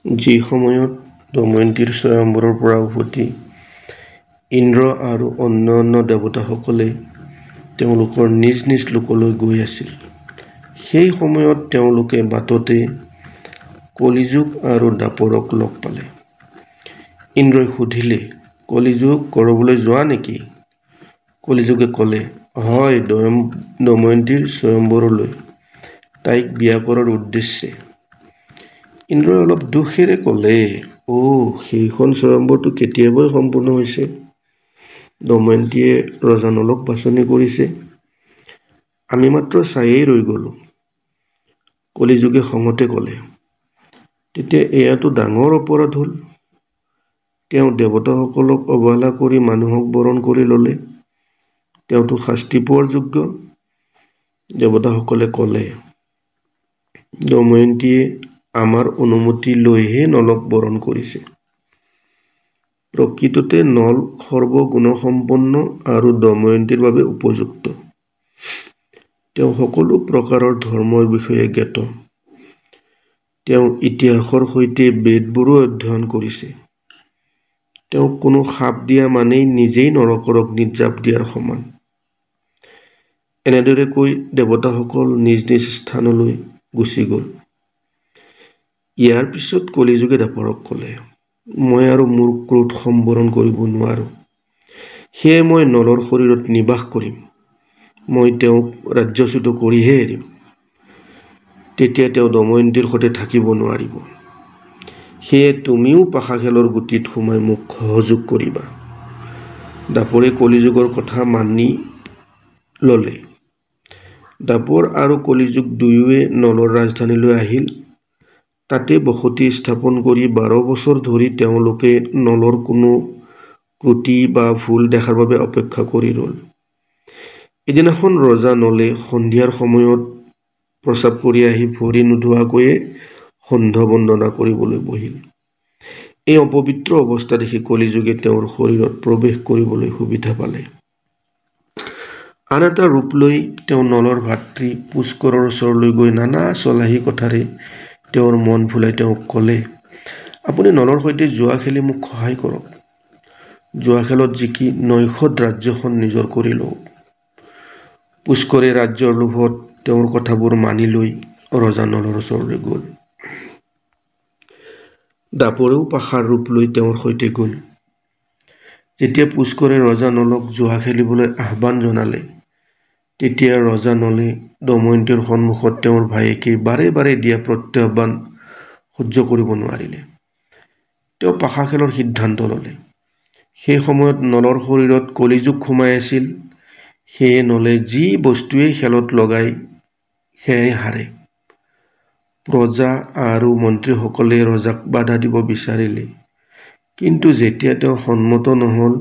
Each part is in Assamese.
যি সময়ত দময়ন্তীৰ স্বয়ম্বৰৰ পৰা উভতি ইন্দ্ৰ আৰু অন্যান্য দেৱতাসকলে তেওঁলোকৰ নিজ নিজ লোকলৈ গৈ আছিল, সেই সময়ত তেওঁলোকে বাটতে কলিযুগ আৰু দাপৰক লগ পালে। ইন্দ্ৰই সুধিলে, কলিযুগ কৰবলৈ যোৱা নেকি? কলিযুগে ক'লে, হয়, দময়ন্তীৰ স্বয়ম্বৰলৈ, তাইক বিয়া কৰাৰ উদ্দেশ্যে। ইন্দ্ৰই অলপ দুখেৰে ক'লে, সেইখন স্বয়ম্বৰটো কেতিয়াবাই সম্পূৰ্ণ হৈছে। দময়ন্তীয়ে ৰজা নলক বাছনি কৰিছে, আমি মাত্ৰ চায়েই ৰৈ গ'লো। কলিযুগে খঙতে ক'লে, তেতিয়া এয়াতো ডাঙৰ অপৰাধ হ'ল। তেওঁ দেৱতাসকলক অৱহেলা কৰি মানুহক বৰণ কৰি ল'লে, তেওঁতো শাস্তি পোৱাৰ যোগ্য। দেৱতাসকলে ক'লে, দময়ন্তীয়ে আমাৰ অনুমতি লৈহে নলক বৰণ কৰিছে। প্ৰকৃততে নল সৰ্বগুণসম্পন্ন আৰু দময়ন্তীৰ বাবে উপযুক্ত। তেওঁ সকলো প্ৰকাৰৰ ধৰ্মৰ বিষয়ে জ্ঞাত। তেওঁ ইতিহাসৰ সৈতে বেদবোৰো অধ্যয়ন কৰিছে। তেওঁক কোনো শাপ দিয়া মানেই নিজেই নৰকৰ অগ্নিত জাপ দিয়াৰ সমান। এনেদৰে কৈ দেৱতাসকল নিজ নিজ স্থানলৈ গুচি গ'ল। ইয়াৰ পিছত কলিযুগে দাপৰক ক'লে, মই আৰু মোৰ ক্ৰোধ সম্বৰণ কৰিব নোৱাৰো, সেয়ে মই নলৰ শৰীৰত নিবাস কৰিম। মই তেওঁক ৰাজ্যচ্যুত কৰিহে এৰিম। তেতিয়া তেওঁ দময়ন্তীৰ সৈতে থাকিব নোৱাৰিব। সেয়ে তুমিও পাশা খেলৰ গুটিত সোমাই মোক সহযোগ কৰিবা। দাপৰে কলিযুগৰ কথা মানি ল'লে। দাপৰ আৰু কলিযুগ দুয়োৱে নলৰ ৰাজধানীলৈ আহিল। তাতে বসতি স্থাপন কৰি 12 বছৰ ধৰি তেওঁলোকে নলৰ কোনো ক্ৰুটি বা ভুল দেখাৰ বাবে অপেক্ষা কৰি ৰ'ল। এদিনাখন ৰজা নলে সন্ধিয়াৰ সময়ত প্ৰস্ৰাৱ কৰি আহি ভৰি নোধোৱাকৈয়ে সন্ধ্যা বন্দনা কৰিবলৈ বহিল। এই অপবিত্ৰ অৱস্থা দেখি কলিযুগে তেওঁৰ শৰীৰত প্ৰৱেশ কৰিবলৈ সুবিধা পালে। আন এটা ৰূপ লৈ তেওঁ নলৰ ভাতৃ পুষ্কৰৰ ওচৰলৈ গৈ নানা চলাহী কথাৰে তেওঁৰ মন ভুলাই তেওঁক ক'লে, আপুনি নলৰ সৈতে জুৱা খেলি মোক সহায় কৰক। জুৱা খেলত জিকি নৈষধ ৰাজ্যখন নিজৰ কৰি লওক। পুষ্কৰে ৰাজ্যৰ লোভত তেওঁৰ কথাবোৰ মানি লৈ ৰজা নলৰ ওচৰলৈ গ'ল। দাপৰেও পাশাৰ ৰূপ লৈ তেওঁৰ সৈতে গ'ল। যেতিয়া পুষ্কৰে ৰজা নলক জুৱা খেলিবলৈ আহ্বান জনালে, তেতিয়া ৰজা নলে দময়ন্তীৰ সন্মুখত তেওঁৰ ভায়েকে বাৰে বাৰে দিয়া প্ৰত্যাহ্বান সহ্য কৰিব নোৱাৰিলে। তেওঁ পাশা খেলৰ সিদ্ধান্ত ল'লে। সেই সময়ত নলৰ শৰীৰত কলিযুগ সোমাই আছিল, সেয়ে নলে যি বস্তুৱেই খেলত লগায় সেয়াই হাৰে। প্ৰজা আৰু মন্ত্ৰীসকলে ৰজাক বাধা দিব বিচাৰিলে, কিন্তু যেতিয়া তেওঁ সন্মত নহ'ল,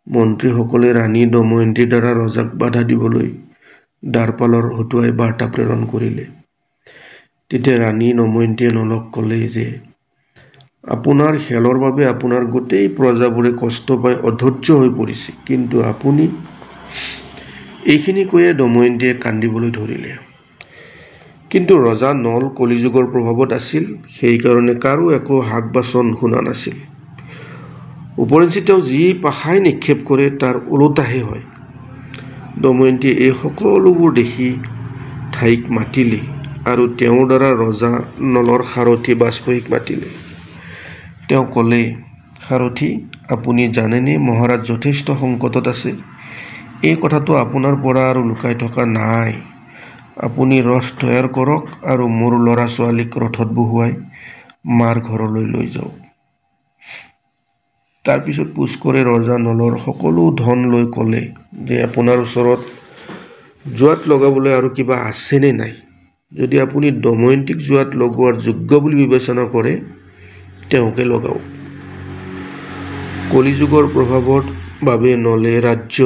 মন্ত্ৰীসকলে ৰাণী দময়ন্তীৰ দ্বাৰা ৰজাক বাধা দিবলৈ দ্বাৰপালৰ হতুৱাই বাৰ্তা প্ৰেৰণ কৰিলে। তেতিয়া ৰাণী দময়ন্তীয়ে নলক ক'লে যে, আপোনাৰ খেলৰ বাবে আপোনাৰ গোটেই প্ৰজাবোৰে কষ্ট পাই অধৈৰ্য হৈ পৰিছে, কিন্তু আপুনি। এইখিনি কৈয়ে দময়ন্তীয়ে কান্দিবলৈ ধৰিলে। কিন্তু ৰজা নল কলিযুগৰ প্ৰভাৱত আছিল, সেইকাৰণে কাৰো একো হাক বাচন শুনা নাছিল। ওপৰঞ্চি তেওঁ যি পাশাই নিক্ষেপ কৰে তাৰ ওলোটাহে হয়। দময়ন্তীয়ে এই সকলোবোৰ দেখি ধাইক মাতিলে আৰু তেওঁৰ দ্বাৰা ৰজা নলৰ সাৰথি বাজপেয়ীক মাতিলে। তেওঁ ক'লে, সাৰথি, আপুনি জানেনে মহাৰাজ যথেষ্ট সংকটত আছে। এই কথাটো আপোনাৰ পৰা আৰু লুকাই থকা নাই। আপুনি ৰথ তৈয়াৰ কৰক আৰু মোৰ ল'ৰা ছোৱালীক ৰথত বহুৱাই মাৰ ঘৰলৈ লৈ যাওক। তাৰ পিছত পুষ্কৰে ৰজা নলৰ সকলো ধন লৈ ক'লে যে, আপোনাৰ ওচৰত জুৱাত লগাবলৈ আৰু কিবা আছে নে নাই? যদি আপুনি দময়ন্তীক জুৱাত লগোৱাৰ যোগ্য বুলি বিবেচনা কৰে, তেওঁকে লগাওক। কলিযুগৰ প্ৰভাৱৰ বাবে নলে ৰাজ্য,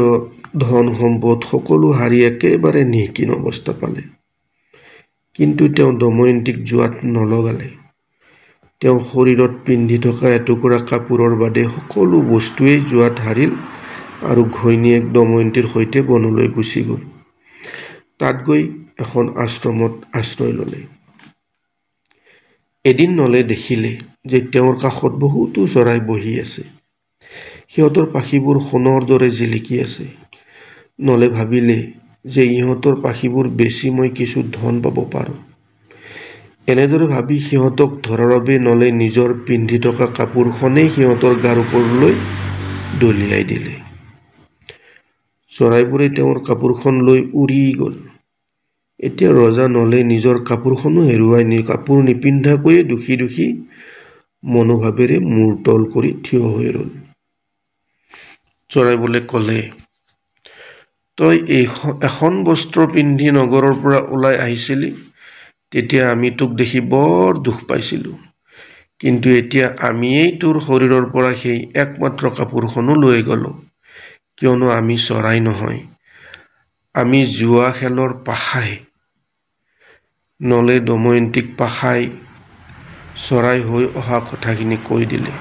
ধন সম্পদ সকলো হাৰি একেবাৰে নিঃকিন অৱস্থা পালে। কিন্তু তেওঁ দময়ন্তীক জুৱাত নলগালে। তেওঁ শৰীৰত পিন্ধি থকা এটুকুৰা কাপোৰৰ বাদে সকলো বস্তুৱেই জুৱাত হাৰিল আৰু ঘৈণীয়েক দময়ন্তীৰ সৈতে বনলৈ গুচি গ'ল। তাত গৈ এখন আশ্ৰমত আশ্ৰয় ল'লে। এদিন নলে দেখিলে যে তেওঁৰ কাষত বহুতো চৰাই বহি আছে। সিহঁতৰ পাখিবোৰ সোণৰ দৰে জিলিকি আছে। নলে ভাবিলে যে ইহঁতৰ পাখিবোৰ বেছি মই কিছু ধন পাব পাৰোঁ। এনেদৰে ভাবি সিহঁতক ধৰাৰ বাবে নলে নিজৰ পিন্ধি থকা কাপোৰখনেই সিহঁতৰ গাৰ ওপৰলৈ দলিয়াই দিলে। চৰাইবোৰে তেওঁৰ কাপোৰখন লৈ উৰি গ'ল। এতিয়া ৰজা নলে নিজৰ কাপোৰখনো হেৰুৱাই কাপোৰ নিপিন্ধাকৈয়ে দুখী দুখী মনোভাৱেৰে মূৰ তল কৰি থিয় হৈ ৰ'ল। চৰাইবোৰে ক'লে, তই এখন বস্ত্ৰ পিন্ধি নগৰৰ পৰা ওলাই আহিছিলি, তেতিয়া আমি তোক দেখি বৰ দুখ পাইছিলোঁ। কিন্তু এতিয়া আমিয়েই তোৰ শৰীৰৰ পৰা সেই একমাত্ৰ কাপোৰখনো লৈ গ'লো, কিয়নো আমি চৰাই নহয়, আমি জুৱা খেলৰ পাখাই। নলে দময়ন্তীক পাখাই চৰাই হৈ অহা কথাখিনি কৈ দিলে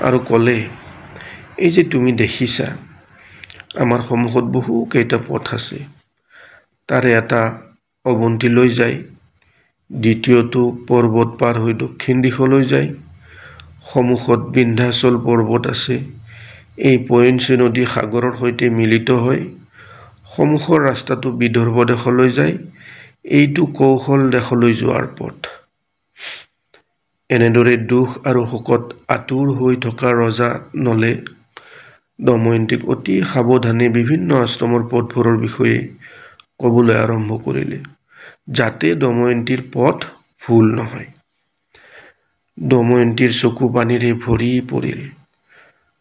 আৰু ক'লে, এই যে তুমি দেখিছা, আমাৰ সন্মুখত বহুকেইটা পথ আছে। তাৰে এটা অৱন্তীলৈ যায়, দ্বিতীয়টো পৰ্বত পাৰ হৈ দক্ষিণ দিশলৈ যায়। সন্মুখত বিন্ধ্যাচল পৰ্বত আছে। এই পয়ঞ্চী নদী সাগৰৰ সৈতে মিলিত হয়। সন্মুখৰ ৰাস্তাটো বিদৰ্ভ দেশলৈ যায়। এইটো কৌশল দেশলৈ যোৱাৰ পথ। এনেদৰে দুখ আৰু শোকত আতুৰ হৈ থকা ৰজা নলে দময়ন্তীক অতি সাৱধানে বিভিন্ন আশ্ৰমৰ পথবোৰৰ বিষয়ে ক'বলৈ আৰম্ভ কৰিলে, যাতে দময়ন্তীৰ পথ ভুল নহয়। দময়ন্তীৰ চকু পানীৰে ভৰি পৰিল।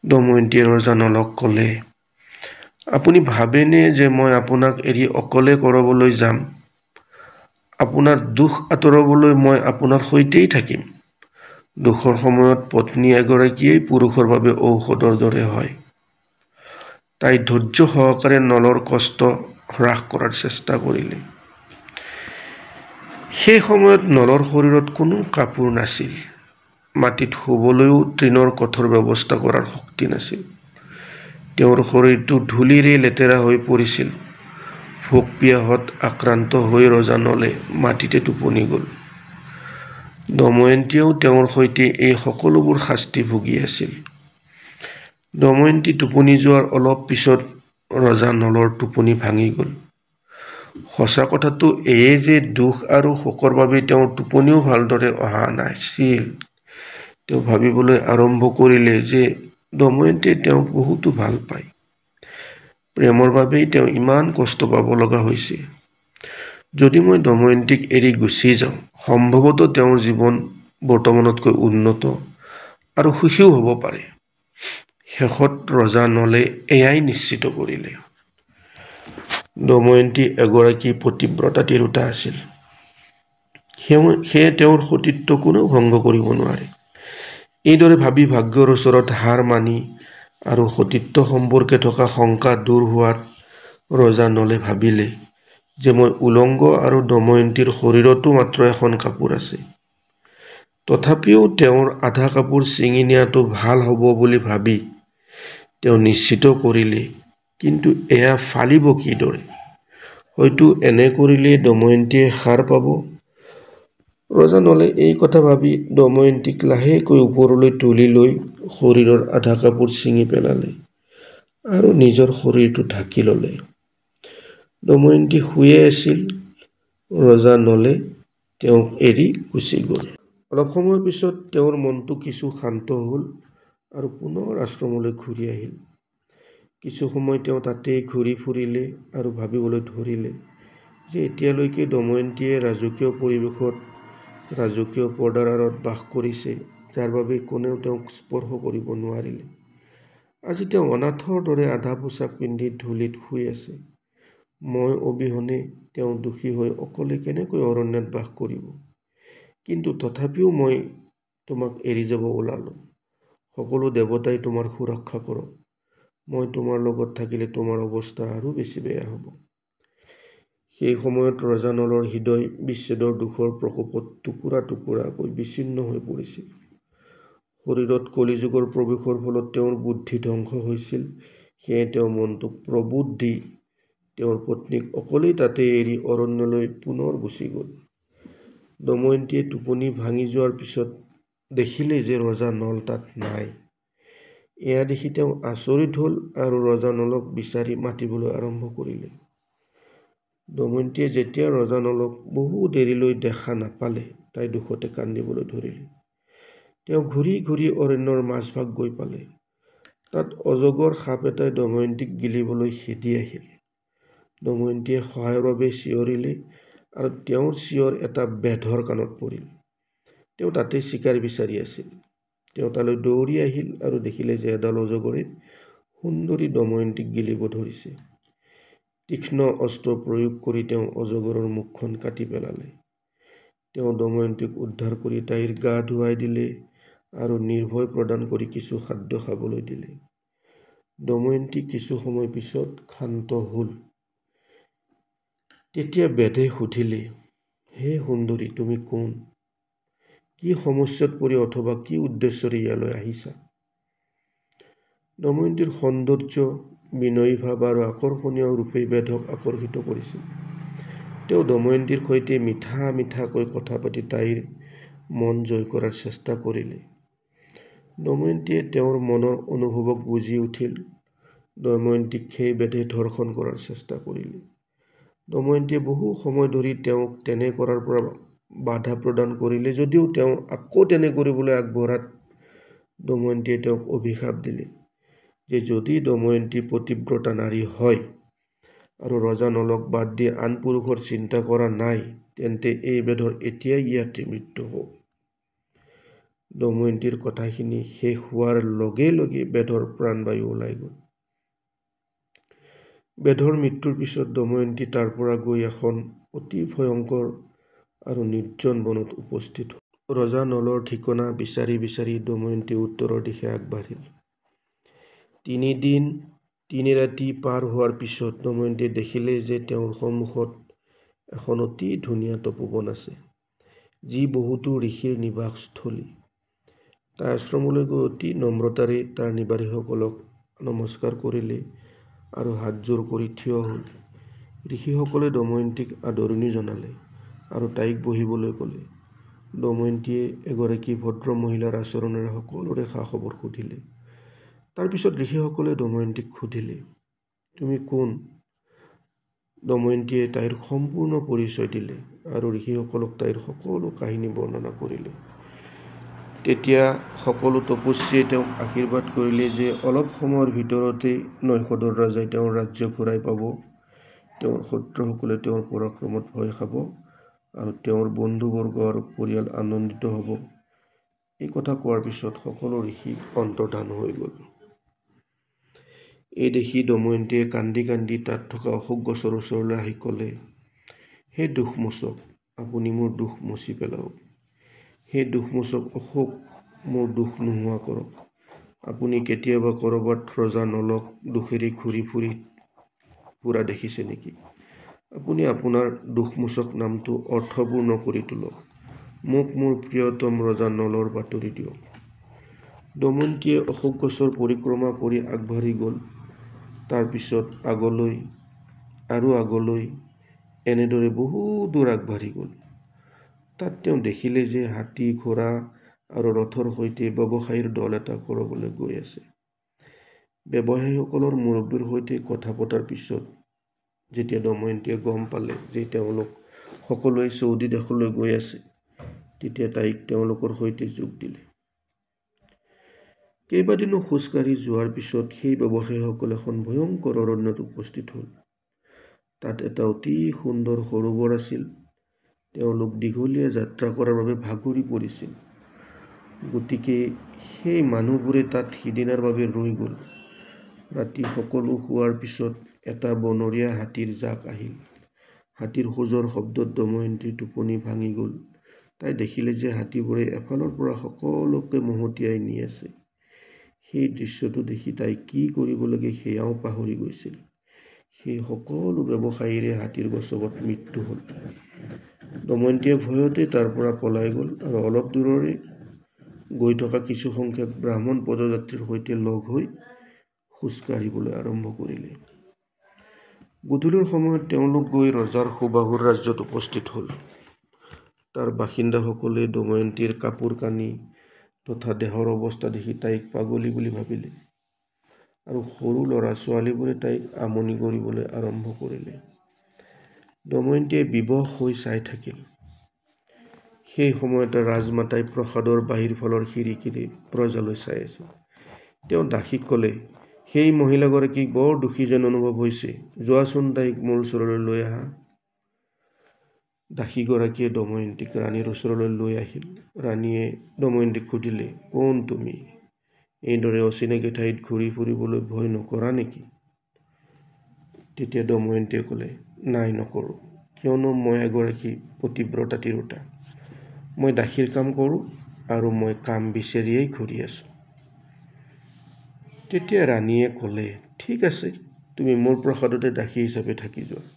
দময়ন্তীয়ে ৰজা নলক ক'লে, আপুনি ভাবেনে যে মই আপোনাক এৰি অকলে কৰবলৈ যাম? আপোনাৰ দুখ আঁতৰাবলৈ মই আপোনাৰ সৈতেই থাকিম। দুখৰ সময়ত পত্নী এগৰাকীয়েই পুৰুষৰ বাবে ঔষধৰ দৰে হয়। তাই ধৈৰ্য সহকাৰে নলৰ কষ্ট হ্ৰাস কৰাৰ চেষ্টা কৰিলে। সেই সময়ত নলৰ শৰীৰত কোনো কাপোৰ নাছিল। মাটিত শুবলৈও তৃণৰ কঠোৰ ব্যৱস্থা কৰাৰ শক্তি নাছিল। তেওঁৰ শৰীৰটো ধূলিৰে লেতেৰা হৈ পৰিছিল। ভোক পিয়াহত আক্ৰান্ত হৈ ৰজা নলে মাটিতে টোপনি গ'ল। দময়ন্তীয়েও তেওঁৰ সৈতে এই সকলোবোৰ শাস্তি ভুগি আছিল। দময়ন্তী টোপনি যোৱাৰ অলপ পিছত ৰজা নলৰ টোপনি ভাঙি গ'ল। সঁচা কথাটো এয়ে যে দুখ আৰু শোকৰ বাবে তেওঁৰ টোপনিও ভালদৰে অহা নাছিল। তেওঁ ভাবিবলৈ আৰম্ভ কৰিলে যে দময়ন্তীয়ে তেওঁক বহুতো ভাল পায়। প্ৰেমৰ বাবেই তেওঁ ইমান কষ্ট পাব লগা হৈছে। যদি মই দময়ন্তীক এৰি গুচি যাওঁ, সম্ভৱতঃ তেওঁৰ জীৱন বৰ্তমানতকৈ উন্নত আৰু সুখীও হ'ব পাৰে। শেষত ৰজা নলে এয়াই নিশ্চিত কৰিলে। দময়ন্তী এগৰাকী পতিব্ৰতা তিৰোতা আছিল। সেয়ে তেওঁৰ সতীত্ব কোনেও ভংগ কৰিব নোৱাৰে। এইদৰে ভাবি ভাগ্যৰ ওচৰত হাৰ মানি আৰু সতীত্ব সম্পৰ্কে থকা শংকা দূৰ হোৱাত ৰজা নলে ভাবিলে যে মই উলংগ আৰু দময়ন্তীৰ শৰীৰতো মাত্ৰ এখন কাপোৰ আছে। তথাপিও তেওঁৰ আধা কাপোৰ ছিঙি নিয়াটো ভাল হ'ব বুলি ভাবি তেওঁ নিশ্চিত কৰিলে, কিন্তু এয়া ফালিব কিদৰে? হয়তো এনে কৰিলে দময়ন্তীয়ে সাৰ পাব। ৰজা নলে এই কথা ভাবি দময়ন্তীক লাহেকৈ ওপৰলৈ তুলি লৈ শৰীৰৰ আধা কাপোৰ ছিঙি পেলালে আৰু নিজৰ শৰীৰটো ঢাকি ল'লে। দময়ন্তী শুয়ে আছিল। ৰজা নলে তেওঁক এৰি গুচি গ'ল। অলপ সময়ৰ পিছত তেওঁৰ মনটো কিছু শান্ত হ'ল আৰু পুনৰ আশ্ৰমলৈ ঘূৰি আহিল। কিছু সময় তেওঁ তাতেই ঘূৰি ফুৰিলে আৰু ভাবিবলৈ ধৰিলে যে এতিয়ালৈকে দময়ন্তীয়ে ৰাজকীয় পৰিৱেশত ৰাজকীয় পৰ্দাৰ আঁৰত বাস কৰিছে, যাৰ বাবে কোনেও তেওঁক স্পৰ্শ কৰিব নোৱাৰিলে। আজি তেওঁ অনাথৰ দৰে আধা পোছাক পিন্ধি ধূলিত শুই আছে। মই অবিহনে তেওঁ দুখী হৈ অকলে কেনেকৈ অৰণ্যত বাস কৰিব? কিন্তু তথাপিও মই তোমাক এৰি যাব ওলালো। সকলো দেৱতাই তোমাৰ সুৰক্ষা কৰক। মই তোমাৰ লগত থাকিলে তোমাৰ অৱস্থা আৰু বেছি বেয়া হ'ব। সেই সময়ত ৰজা নলৰ হৃদয় বিচ্ছেদৰ দুখৰ প্ৰকোপত টুকুৰা টুকুৰাকৈ বিচ্ছিন্ন হৈ পৰিছিল। শৰীৰত কলিযুগৰ প্ৰৱেশৰ ফলত তেওঁৰ বুদ্ধি ধ্বংস হৈছিল। সেয়ে তেওঁ মনটোক প্ৰবোধ দি তেওঁৰ পত্নীক অকলেই তাতে এৰি অৰণ্যলৈ পুনৰ গুচি গ'ল। দময়ন্তীয়ে টোপনি ভাঙি যোৱাৰ পিছত দেখিলে যে ৰজা নল তাত নাই। এয়া দেখি তেওঁ আচৰিত হ'ল আৰু ৰজা নলক বিচাৰি মাতিবলৈ আৰম্ভ কৰিলে। দময়ন্তীয়ে যেতিয়া ৰজা নলক বহু দেৰিলৈ দেখা নাপালে, তাই দুখতে কান্দিবলৈ ধৰিলে। তেওঁ ঘূৰি ঘূৰি অৰণ্যৰ মাজভাগ গৈ পালে। তাত অজগৰ সাপ এটাই দময়ন্তীক গিলিবলৈ খেদি আহিল। দময়ন্তীয়ে সহায়ৰ বাবে চিঞৰিলে আৰু তেওঁৰ চিঞৰ এটা বেধৰ কাণত পৰিল। তেওঁ তাতে চিকাৰ বিচাৰি আছিল। তেওঁ তালৈ দৌৰি আহিল আৰু দেখিলে যে এডাল অজগৰে সুন্দৰী দময়ন্তীক গিলিব ধৰিছে। তীক্ষ্ণ অস্ত্ৰ প্ৰয়োগ কৰি তেওঁ অজগৰৰ মুখখন কাটি পেলালে। তেওঁ দময়ন্তীক উদ্ধাৰ কৰি তাইৰ গা ধুৱাই দিলে আৰু নিৰ্ভয় প্ৰদান কৰি কিছু খাদ্য খাবলৈ দিলে। দময়ন্তী কিছু সময় পিছত ক্ষান্ত হ'ল। তেতিয়া বেদে সুধিলে, হে সুন্দৰী, তুমি কোন? কি সমস্যাত পৰি অথবা কি উদ্দেশ্যৰে ইয়ালৈ আহিছা? দময়ন্তীৰ সৌন্দৰ্য, বিনয়ী ভাৱ আৰু আকৰ্ষণীয় ৰূপে বেদক আকৰ্ষিত কৰিছিল। তেওঁ দময়ন্তীৰ সৈতে মিঠা মিঠাকৈ কথা পাতি তাইৰ মন জয় কৰাৰ চেষ্টা কৰিলে। দময়ন্তীয়ে তেওঁৰ মনৰ অনুভৱক বুজি উঠিল। দময়ন্তীক সেই বেদে ধৰ্ষণ কৰাৰ চেষ্টা কৰিলে। দময়ন্তীয়ে বহু সময় ধৰি তেওঁক তেনে কৰাৰ পৰা বাধা প্ৰদান কৰিলে যদিও তেওঁ আকৌ তেনে কৰিবলৈ আগবঢ়াত দময়ন্তীয়ে তেওঁক অভিশাপ দিলে যে যদি দময়ন্তী পতিব্ৰতা নাৰী হয় আৰু ৰজা নলক বাদ দি আন পুৰুষৰ চিন্তা কৰা নাই, তেন্তে এই বেদৰ এতিয়াই ইয়াতে মৃত্যু হওক। দময়ন্তীৰ কথাখিনি শেষ হোৱাৰ লগে লগে বেদৰ প্ৰাণবায়ু ওলাই গ'ল। বেদৰ মৃত্যুৰ পিছত দময়ন্তী তাৰ পৰা গৈ এখন অতি ভয়ংকৰ আৰু নিৰ্জন বনত উপস্থিত হ'ল। ৰজা নলৰ ঠিকনা বিচাৰি বিচাৰি দময়ন্তী উত্তৰৰ দিশে আগবাঢ়িল। ৩ দিন ৩ ৰাতি পাৰ হোৱাৰ পিছত দময়ন্তীয়ে দেখিলে যে তেওঁৰ সন্মুখত এখন অতি ধুনীয়া তপোবন আছে, যি বহুতো ঋষিৰ নিবাসস্থলী। তাই আশ্ৰমলৈ গৈ অতি নম্ৰতাৰে তাৰ নিবাসীসকলক নমস্কাৰ কৰিলে আৰু হাতযোৰ কৰি থিয় হ'ল। ঋষিসকলে দময়ন্তীক আদৰণি জনালে আৰু তাইক বহিবলৈ ক'লে। দময়ন্তীয়ে এগৰাকী ভদ্ৰ মহিলাৰ আচৰণেৰে সকলোৰে খা খবৰ সুধিলে। তাৰ পিছত ঋষিসকলে দময়ন্তীক সুধিলে, তুমি কোন? দময়ন্তীয়ে তাইৰ সম্পূৰ্ণ পৰিচয় দিলে আৰু ঋষিসকলক তাইৰ সকলো কাহিনী বৰ্ণনা কৰিলে। তেতিয়া সকলো তপস্বীয়ে তেওঁক আশীৰ্বাদ কৰিলে যে অলপ সময়ৰ ভিতৰতেই নৈষধৰ ৰজাই তেওঁৰ ৰাজ্য ঘূৰাই পাব, তেওঁৰ শত্ৰুসকলে তেওঁৰ পৰাক্ৰমত ভয় খাব আৰু তেওঁৰ বন্ধুবৰ্গ আৰু পৰিয়াল আনন্দিত হ'ব। এই কথা কোৱাৰ পিছত সকলো ঋষি অন্তৰ্ধান হৈ গ'ল। এই দেখি দময়ন্তীয়ে কান্দি কান্দি তাত থকা অশোক গছৰ ওচৰলৈ আহি ক'লে, হে দুখমোচক, আপুনি মোৰ দুখ মচি পেলাওক। হে দুখমোচক অশোক, মোৰ দুখ নোহোৱা কৰক। আপুনি কেতিয়াবা ক'ৰবাত ৰজা নলক দুখেৰে ঘূৰি ফুৰা দেখিছে নেকি? আপুনি আপোনাৰ দুখমোচক নামটো অৰ্থপূৰ্ণ কৰি তোলক। মোক মোৰ প্ৰিয়তম ৰজা নলৰ বাতৰি দিয়ক। দময়ন্তীয়ে অশোক গছৰ পৰিক্ৰমা কৰি আগবাঢ়ি গ'ল। তাৰ পিছত আগলৈ আৰু আগলৈ এনেদৰে বহু দূৰ আগবাঢ়ি গ'ল। তাত তেওঁ দেখিলে যে হাতী, ঘোঁৰা আৰু ৰথৰ সৈতে ব্যৱসায়ীৰ দল এটা ক'ৰবালৈ গৈ আছে। ব্যৱসায়ীসকলৰ মুৰব্বীৰ সৈতে কথা পতাৰ পিছত যেতিয়া দময়ন্তীয়ে গম পালে যে তেওঁলোক সকলোৱে চৌদি দেশলৈ গৈ আছে, তেতিয়া তাইক তেওঁলোকৰ সৈতে যোগ দিলে। কেইবাদিনো খোজকাঢ়ি যোৱাৰ পিছত সেই ব্যৱসায়ীসকল এখন ভয়ংকৰ অৰণ্যত উপস্থিত হ'ল। তাত এটা অতি সুন্দৰ সৰোবৰ আছিল। তেওঁলোক দীঘলীয়া যাত্ৰা কৰাৰ বাবে ভাগৰি পৰিছিল। গতিকে সেই মানুহবোৰে তাত সিদিনাৰ বাবে ৰৈ গ'ল। ৰাতি সকলো শোৱাৰ পিছত এটা বনৰীয়া হাতীৰ জাক আহিল। হাতীৰ খোজৰ শব্দত দময়ন্তীৰ টোপনি ভাঙি গ'ল। তাই দেখিলে যে হাতীবোৰে এফালৰ পৰা সকলোকে মহতিয়াই নি আছে। সেই দৃশ্যটো দেখি তাই কি কৰিব লাগে সেয়াও পাহৰি গৈছিল। সেই সকলো ব্যৱসায়ীৰে হাতীৰ গছকত মৃত্যু হ'ল। দময়ন্তীয়ে ভয়তে তাৰ পৰা পলাই গ'ল আৰু অলপ দূৰৰে গৈ থকা কিছু সংখ্যক ব্ৰাহ্মণ পদযাত্ৰীৰ সৈতে লগ হৈ খোজকাঢ়িবলৈ আৰম্ভ কৰিলে। গধূলিৰ সময়ত তেওঁলোক গৈ ৰজাৰ সুবাহুৰ ৰাজ্যত উপস্থিত হ'ল। তাৰ বাসিন্দাসকলে দময়ন্তীৰ কাপোৰ কানি তথা দেহৰ অৱস্থা দেখি তাইক পাগলী বুলি ভাবিলে আৰু সৰু ল'ৰা ছোৱালীবোৰে তাইক আমনি কৰিবলৈ আৰম্ভ কৰিলে। দময়ন্তীয়ে বিবশ হৈ চাই থাকিল। সেই সময়তে ৰাজমাতাই প্ৰসাদৰ বাহিৰ ফালৰ খিৰিকীৰে প্ৰজালৈ চাই আছিল। তেওঁ দাসীক ক'লে, সেই মহিলাগৰাকীক বৰ দুখী যেন অনুভৱ হৈছে, যোৱাচোন তাইক মোৰ ওচৰলৈ লৈ আহা। দাসীগৰাকীয়ে দময়ন্তীক ৰাণীৰ ওচৰলৈ লৈ আহিল। ৰাণীয়ে দময়ন্তীক সুধিলে, কোন তুমি? এইদৰে অচিনাকি ঠাইত ঘূৰি ফুৰিবলৈ ভয় নকৰা নেকি? তেতিয়া দময়ন্তীয়ে ক'লে, নাই নকৰোঁ, কিয়নো মই এগৰাকী পতিব্ৰতা তিৰোতা। মই দাসীৰ কাম কৰোঁ আৰু মই কাম বিচাৰিয়েই ঘূৰি আছোঁ। তেতিয়া ৰাণীয়ে ক'লে, ঠিক আছে, তুমি মোৰ প্ৰসাদতে দাসী হিচাপে থাকি যোৱা।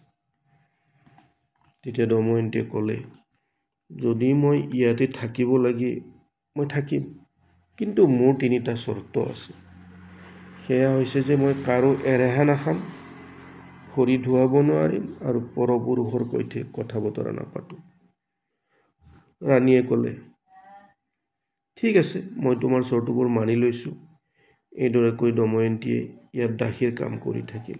তেতিয়া দময়ন্তীয়ে ক'লে, যদি মই ইয়াতে থাকিব লাগে মই থাকিম, কিন্তু মোৰ 3টা চৰ্ত আছে। সেয়া হৈছে যে মই কাৰো এৰেহা নাখাম, ভৰি ধুৱাব নোৱাৰিম আৰু পৰপুৰুষৰ সৈতে কথা বতৰা নাপাতো। ৰাণীয়ে ক'লে, ঠিক আছে, মই তোমাৰ চৰ্তবোৰ মানি লৈছোঁ। এইদৰে কৈ দময়ন্তীয়ে ইয়াত দাসীৰ কাম কৰি থাকিল।